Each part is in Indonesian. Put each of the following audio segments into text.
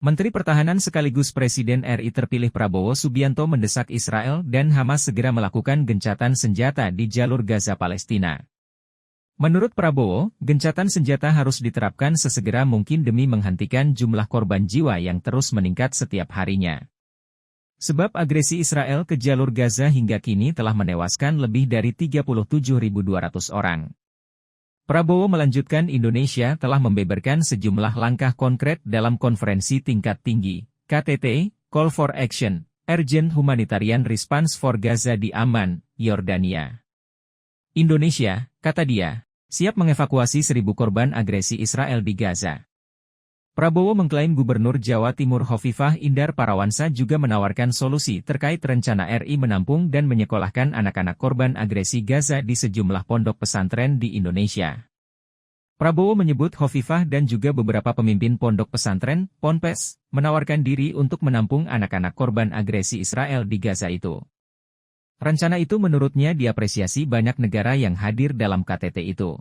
Menteri Pertahanan sekaligus Presiden RI terpilih Prabowo Subianto mendesak Israel dan Hamas segera melakukan gencatan senjata di jalur Gaza Palestina. Menurut Prabowo, gencatan senjata harus diterapkan sesegera mungkin demi menghentikan jumlah korban jiwa yang terus meningkat setiap harinya. Sebab agresi Israel ke jalur Gaza hingga kini telah menewaskan lebih dari 37.200 orang. Prabowo melanjutkan Indonesia telah membeberkan sejumlah langkah konkret dalam konferensi tingkat tinggi, KTT, Call for Action, Urgent Humanitarian Response for Gaza di Amman, Yordania. Indonesia, kata dia, siap mengevakuasi 1.000 korban agresi Israel di Gaza. Prabowo mengklaim Gubernur Jawa Timur Hovifah Indar Parawansa juga menawarkan solusi terkait rencana RI menampung dan menyekolahkan anak-anak korban agresi Gaza di sejumlah pondok pesantren di Indonesia. Prabowo menyebut Hovifah dan juga beberapa pemimpin pondok pesantren, Ponpes, menawarkan diri untuk menampung anak-anak korban agresi Israel di Gaza itu. Rencana itu menurutnya diapresiasi banyak negara yang hadir dalam KTT itu.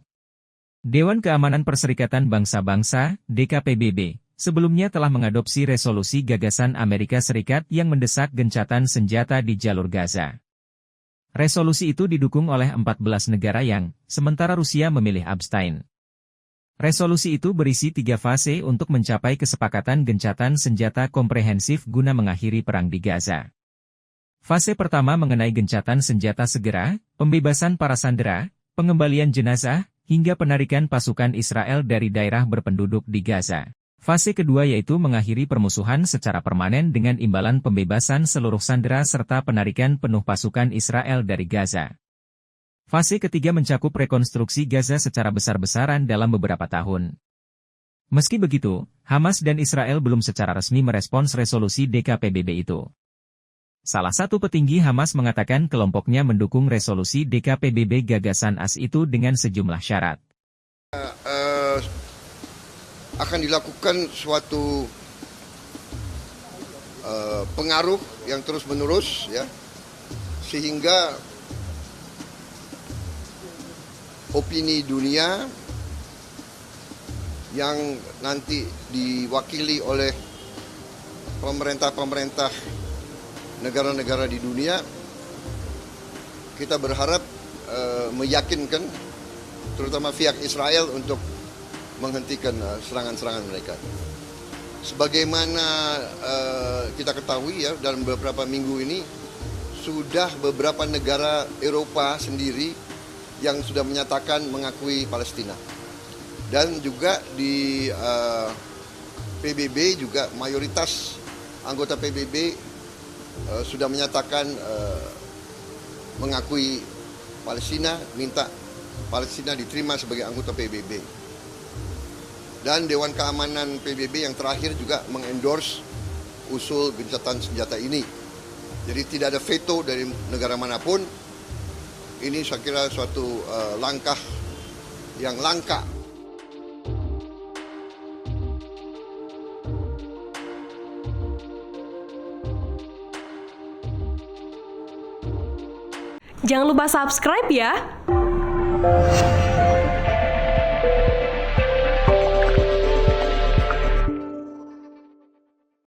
Dewan Keamanan Perserikatan Bangsa-Bangsa, DKPBB, sebelumnya telah mengadopsi resolusi gagasan Amerika Serikat yang mendesak gencatan senjata di jalur Gaza. Resolusi itu didukung oleh 14 negara sementara Rusia memilih abstain. Resolusi itu berisi 3 fase untuk mencapai kesepakatan gencatan senjata komprehensif guna mengakhiri perang di Gaza. Fase pertama mengenai gencatan senjata segera, pembebasan para sandera, pengembalian jenazah, hingga penarikan pasukan Israel dari daerah berpenduduk di Gaza. Fase kedua yaitu mengakhiri permusuhan secara permanen dengan imbalan pembebasan seluruh sandera serta penarikan penuh pasukan Israel dari Gaza. Fase ketiga mencakup rekonstruksi Gaza secara besar-besaran dalam beberapa tahun. Meski begitu, Hamas dan Israel belum secara resmi merespons resolusi DKPBB itu. Salah satu petinggi Hamas mengatakan kelompoknya mendukung resolusi DKPBB gagasan AS itu dengan sejumlah syarat. Akan dilakukan suatu pengaruh yang terus-menerus, ya, sehingga opini dunia yang nanti diwakili oleh pemerintah-pemerintah negara-negara di dunia, kita berharap meyakinkan terutama pihak Israel untuk menghentikan serangan-serangan mereka. Sebagaimana kita ketahui, ya, dalam beberapa minggu ini sudah beberapa negara Eropa sendiri yang sudah menyatakan mengakui Palestina. Dan juga di PBB juga mayoritas anggota PBB sudah menyatakan mengakui Palestina, minta Palestina diterima sebagai anggota PBB. Dan Dewan Keamanan PBB yang terakhir juga mengendorse usul gencatan senjata ini. Jadi tidak ada veto dari negara manapun. Ini saya kira suatu langkah yang langka. Jangan lupa subscribe ya.